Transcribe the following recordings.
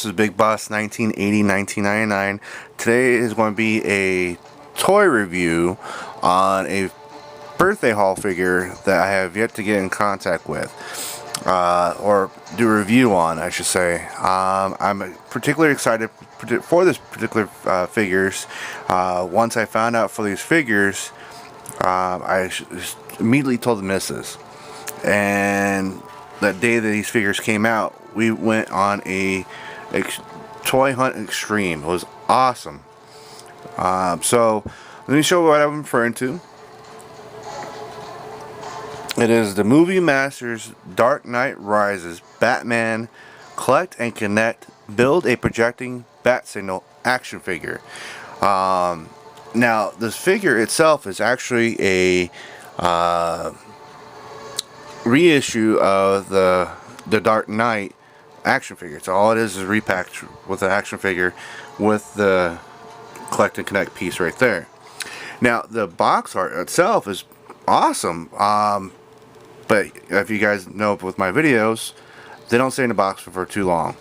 This is Big Boss 1980-1999. Today is going to be a toy review on a birthday haul figure that I have yet to get in contact with, or do a review on, I should say. I'm particularly excited for this particular figures. Once I found out for these figures, I immediately told the missus, and that day that these figures came out, we went on a toy hunt extreme. It was awesome. So let me show you what I'm referring to. It is the Movie Masters Dark Knight Rises Batman Collect and Connect Build a Projecting Bat Signal action figure. Now this figure itself is actually a reissue of the Dark Knight action figure. So all it is repacked with an action figure with the collect and connect piece right there. Now the box art itself is awesome, but if you guys know with my videos, they don't stay in the box for too long.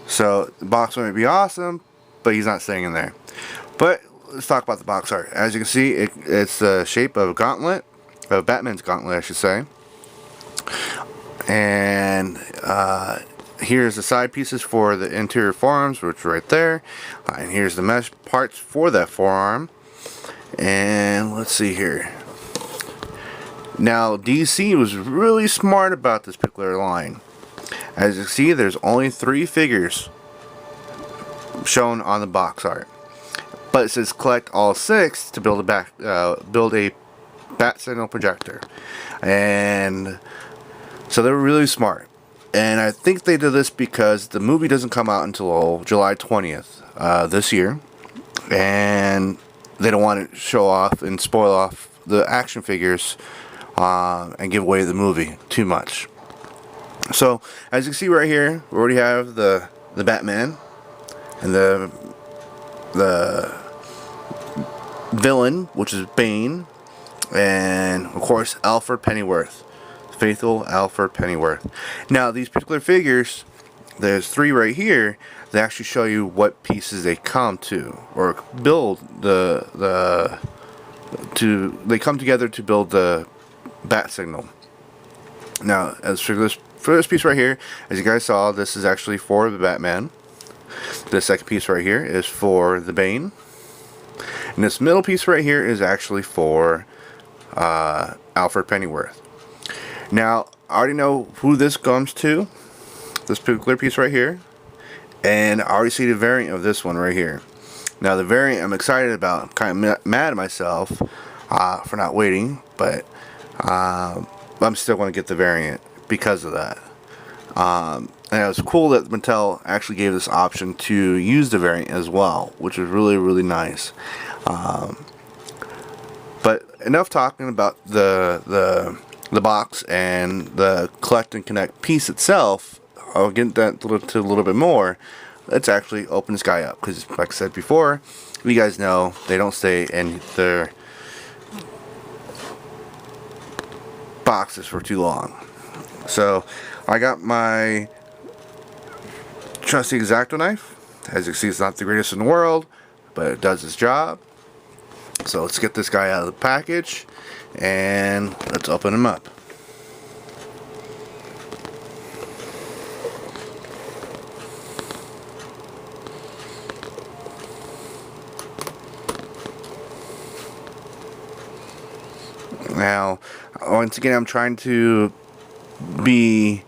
So the box might be awesome, but he's not staying in there. But let's talk about the box art. As you can see, it's the shape of a gauntlet, of Batman's gauntlet I should say. And here's the side pieces for the interior forearms, which are right there, and here's the mesh parts for that forearm. And let's see here. Now DC was really smart about this particular line. As you can see, there's only 3 figures shown on the box art, but it says collect all 6 to build a bat signal projector. And so they were really smart, and I think they did this because the movie doesn't come out until July 20th this year, and they don't want to show off and spoil off the action figures and give away the movie too much. So as you can see right here, we already have the Batman and the villain, which is Bane, and of course Alfred Pennyworth. Faithful Alfred Pennyworth. Now these particular figures, there's 3 right here, they actually show you what pieces they come to, or build they come together to build the bat signal. Now as for this piece right here, as you guys saw, this is actually for the Batman. The second piece right here is for the Bane, and this middle piece right here is actually for Alfred Pennyworth. Now, I already know who this comes to, this particular piece right here, and I already see the variant of this one right here. Now, the variant I'm excited about. I'm kind of mad at myself for not waiting, but I'm still going to get the variant because of that. And it was cool that Mattel actually gave this option to use the variant as well, which is really, really nice. But enough talking about the box and the collect and connect piece itself. I'll get that to a little bit more. Let's actually open this guy up, because like I said before, you guys know they don't stay in their boxes for too long. So I got my trusty X-Acto knife. As you can see, it's not the greatest in the world, but it does its job. So let's get this guy out of the package and let's open him up. Now, once again, I'm trying to be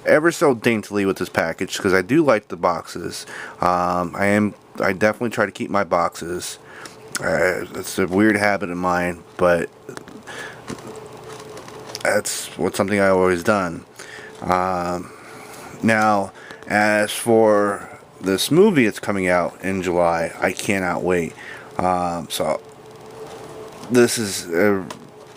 ever so daintily with this package because I do like the boxes. I definitely try to keep my boxes. It's a weird habit of mine, but that's something I've always done. Now, as for this movie that's coming out in July, I cannot wait. So this is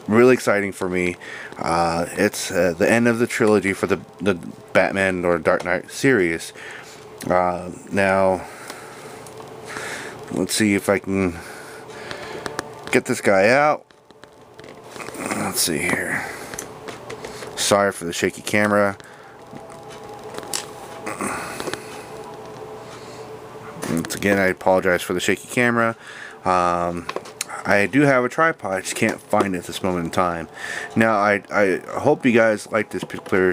really exciting for me. It's the end of the trilogy for the Batman or Dark Knight series. Now, let's see if I can get this guy out. Let's see here. Sorry for the shaky camera. Again, I apologize for the shaky camera. I do have a tripod, I just can't find it at this moment in time. Now, I hope you guys like this particular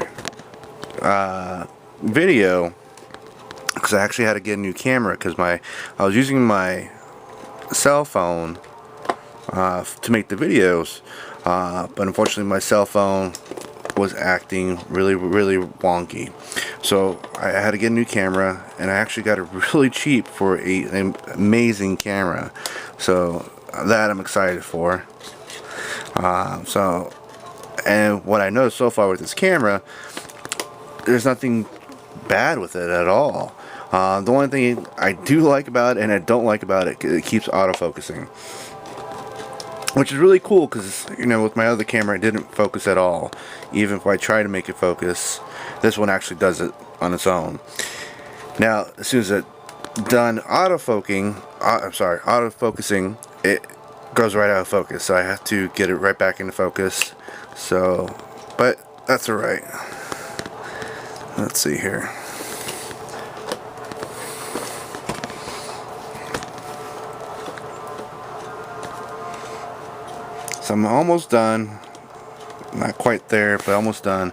video, because I actually had to get a new camera, because I was using my cell phone to make the videos, but unfortunately my cell phone was acting really wonky, so I had to get a new camera, and I actually got it really cheap for an amazing camera, so that I'm excited for. And what I noticed so far with this camera, there's nothing bad with it at all. The only thing I do like about it and I don't like about it, it keeps autofocusing, which is really cool, because you know, with my other camera it didn't focus at all. Even if I try to make it focus, this one actually does it on its own. Now, as soon as it's done autofocusing, it goes right out of focus, so I have to get it right back into focus. So, but that's alright. Let's see here. So I'm almost done. Not quite there, but almost done.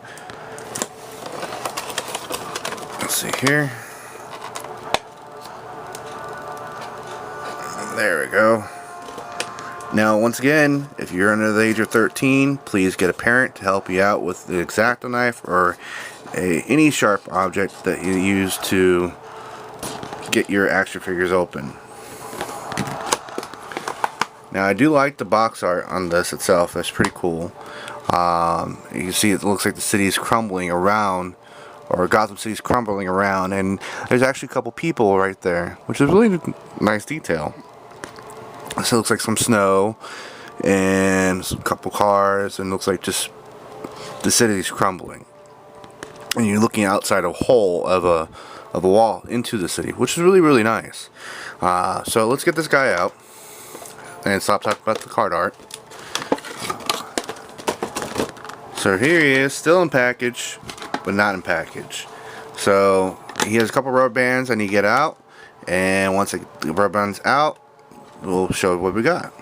Let's see here. There we go. Now, once again, if you're under the age of 13, please get a parent to help you out with the X-Acto knife or any sharp object that you use to get your action figures open. Now, I do like the box art on this itself. That's pretty cool. You can see it looks like the city is crumbling around, or Gotham City's crumbling around, and there's actually a couple people right there, which is really nice detail. So it looks like some snow and a couple cars, and looks like just the city's crumbling. And you're looking outside a hole of a wall into the city, which is really nice. So let's get this guy out and stop talking about the card art. So here he is, still in package, but not in package. So he has a couple rubber bands I need to get out, and once the rubber band's out, we'll show what we got.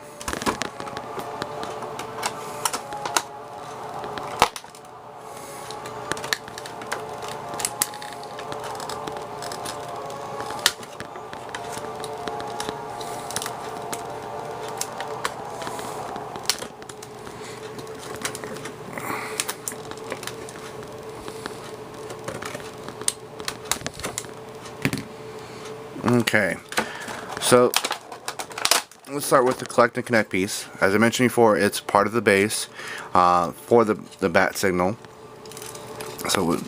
Okay, so let's start with the collect and connect piece. As I mentioned before, it's part of the base for the bat signal. So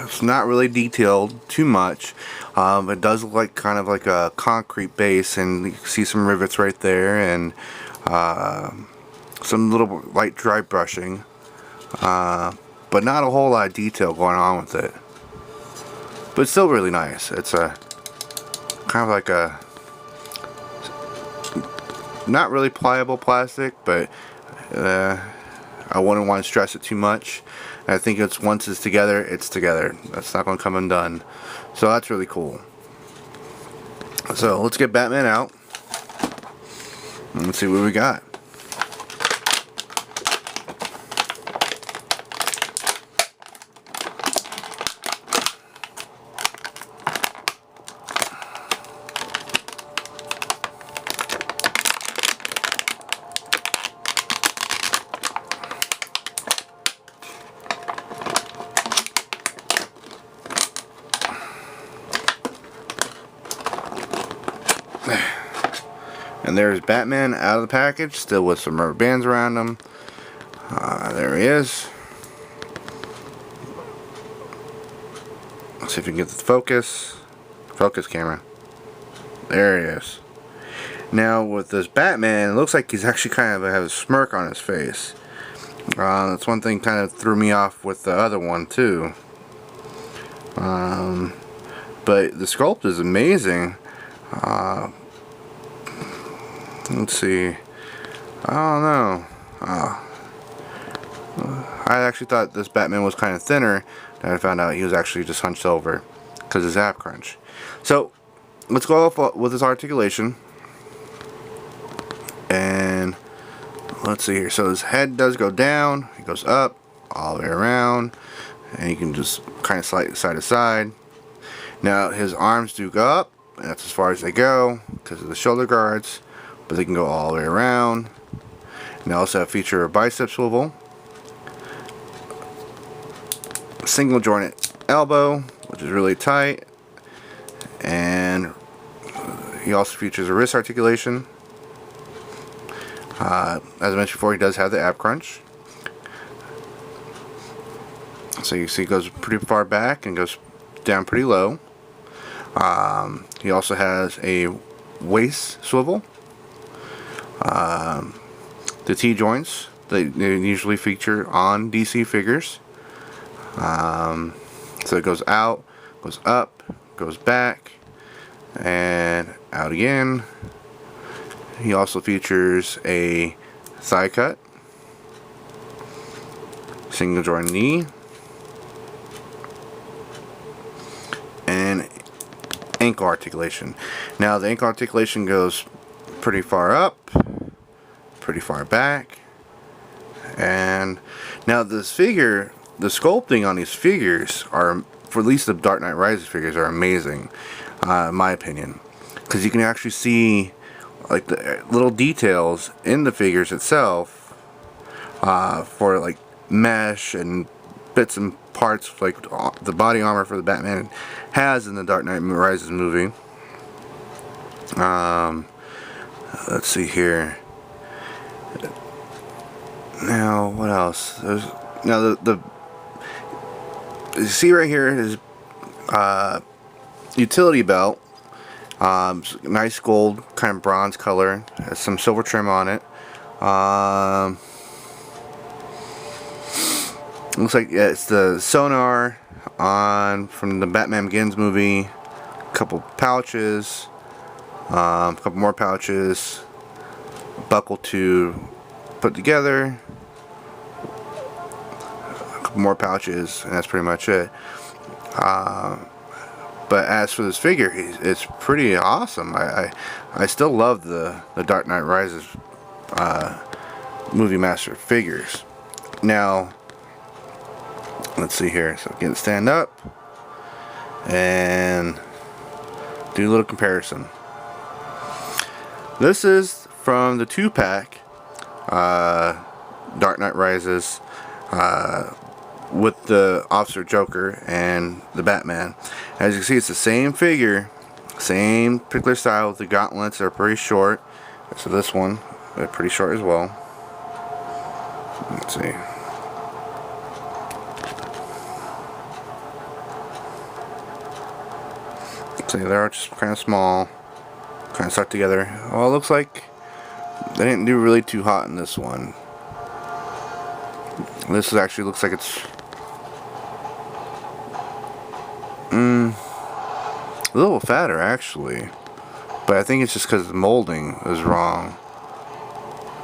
it's not really detailed too much. It does look like kind of like a concrete base, and you can see some rivets right there, and some little light dry brushing, but not a whole lot of detail going on with it. But it's still really nice. It's a kind of like a not really pliable plastic, but I wouldn't want to stress it too much. And I think it's once it's together, it's together. That's not going to come undone. So that's really cool. So let's get Batman out and let's see what we got. And there's Batman out of the package, still with some rubber bands around him. There he is. Let's see if we can get the focus camera. There he is. Now with this Batman, it looks like he's actually kind of has a smirk on his face. That's one thing kind of threw me off with the other one too. But the sculpt is amazing. Let's see. I don't know. I actually thought this Batman was kind of thinner, and I found out he was actually just hunched over because of his ab crunch. So let's go off with his articulation. And let's see here. So his head does go down. It goes up all the way around. And you can just kind of slide side to side. Now his arms do go up. And that's as far as they go because of the shoulder guards. But they can go all the way around. And they also feature a bicep swivel. Single jointed elbow, which is really tight. And he also features a wrist articulation. As I mentioned before, he does have the ab crunch. So you see it goes pretty far back and goes down pretty low. He also has a waist swivel. The T-joints, they usually feature on DC figures. So it goes out, goes up, goes back, and out again. He also features a thigh cut, single joint knee, and ankle articulation. Now the ankle articulation goes pretty far up, pretty far back, and now this figure, the sculpting on these figures are, for at least the Dark Knight Rises figures, are amazing, in my opinion, because you can actually see like the little details in the figures itself, for like mesh and bits and parts, like the body armor for the Batman has in the Dark Knight Rises movie. Let's see here. Now what else? There's now the you see right here is utility belt. Nice gold, kind of bronze color. Has some silver trim on it. Looks like it's the sonar on from the Batman Begins movie. A couple pouches. A couple more pouches. Buckle to put together. A couple more pouches, and that's pretty much it. But as for this figure, it's pretty awesome. I still love the Dark Knight Rises Movie Master figures. Now, let's see here. So again, stand up and do a little comparison. This is from the 2-pack Dark Knight Rises with the Officer Joker and the Batman. As you can see, it's the same figure, same particular style. The gauntlets are pretty short. So this one, they're pretty short as well. Let's see. See, they're just kind of small, kind of stuck together. Well, it looks like they didn't do really too hot in this one. This actually looks like it's a little fatter actually, but I think it's just because the molding is wrong.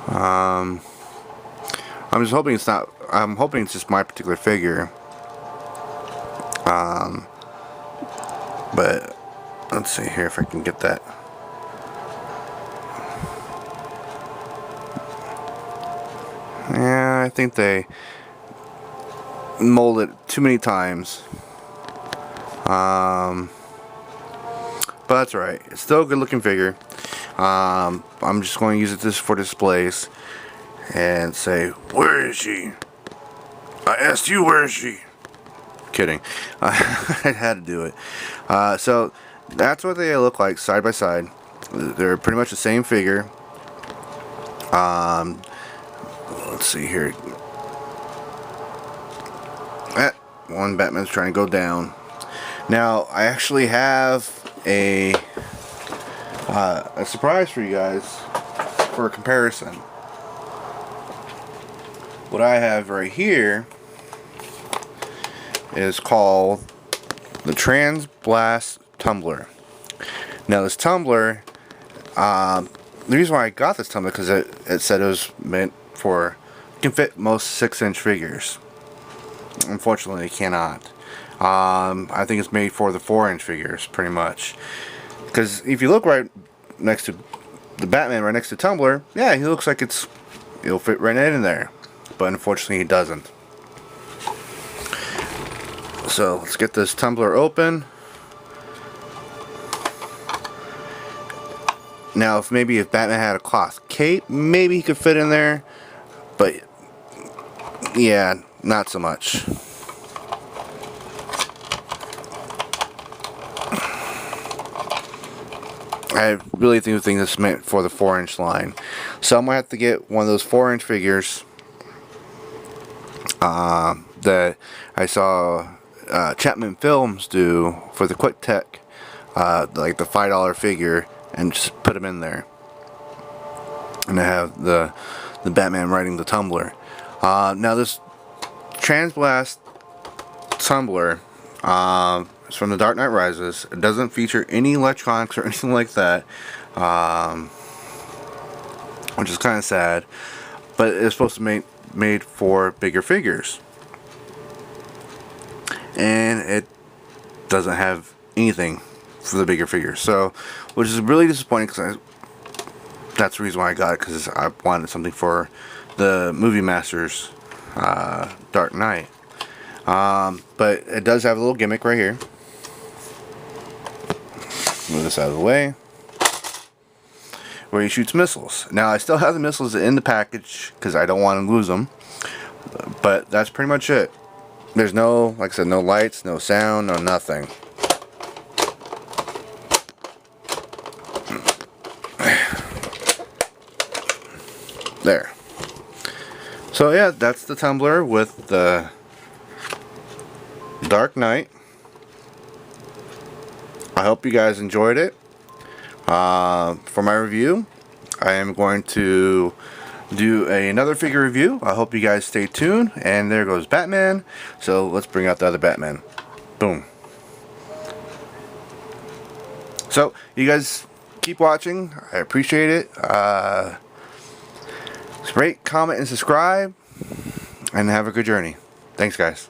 I'm just hoping it's not. I'm hoping it's just my particular figure. But let's see here if I can get that. Yeah, I think they molded it too many times. But that's alright. It's still a good looking figure. I'm just going to use it just for displays and say, where is she? I asked you, where is she? Kidding. I had to do it. So that's what they look like side by side. They're pretty much the same figure. Let's see here. One Batman's trying to go down. Now I actually have a surprise for you guys for a comparison. What I have right here is called the Trans Blast Tumbler. Now this tumbler, the reason why I got this tumbler because it said it was meant for, can fit most 6-inch figures. Unfortunately it cannot. I think it's made for the 4-inch figures pretty much. Because if you look right next to the Batman, right next to Tumbler, yeah, he looks like it'll fit right in there. But unfortunately, he doesn't. So let's get this Tumbler open. Now, if Batman had a cloth cape, maybe he could fit in there. But yeah, not so much. I really think this is meant for the 4-inch line. So I'm going to have to get one of those 4-inch figures that I saw Chapman Films do for the Quick Tech, like the $5 figure, and just put them in there. And I have the Batman riding the Tumbler. Now this Transblast Tumbler it's from the Dark Knight Rises. It doesn't feature any electronics or anything like that, which is kind of sad. But it's supposed to be made for bigger figures, and it doesn't have anything for the bigger figures. So, which is really disappointing, because that's the reason why I got it, because I wanted something for the Movie Masters Dark Knight. But it does have a little gimmick right here. Move this out of the way, where he shoots missiles. Now I still have the missiles in the package because I don't want to lose them, but that's pretty much it. There's no, like I said, no lights, no sound, no nothing. There. So yeah, that's the Tumbler with the Dark Knight. I hope you guys enjoyed it. For my review, I am going to do another figure review. I hope you guys stay tuned. And there goes Batman. So let's bring out the other Batman. Boom. So you guys keep watching. I appreciate it. Rate, comment, and subscribe. And have a good journey. Thanks, guys.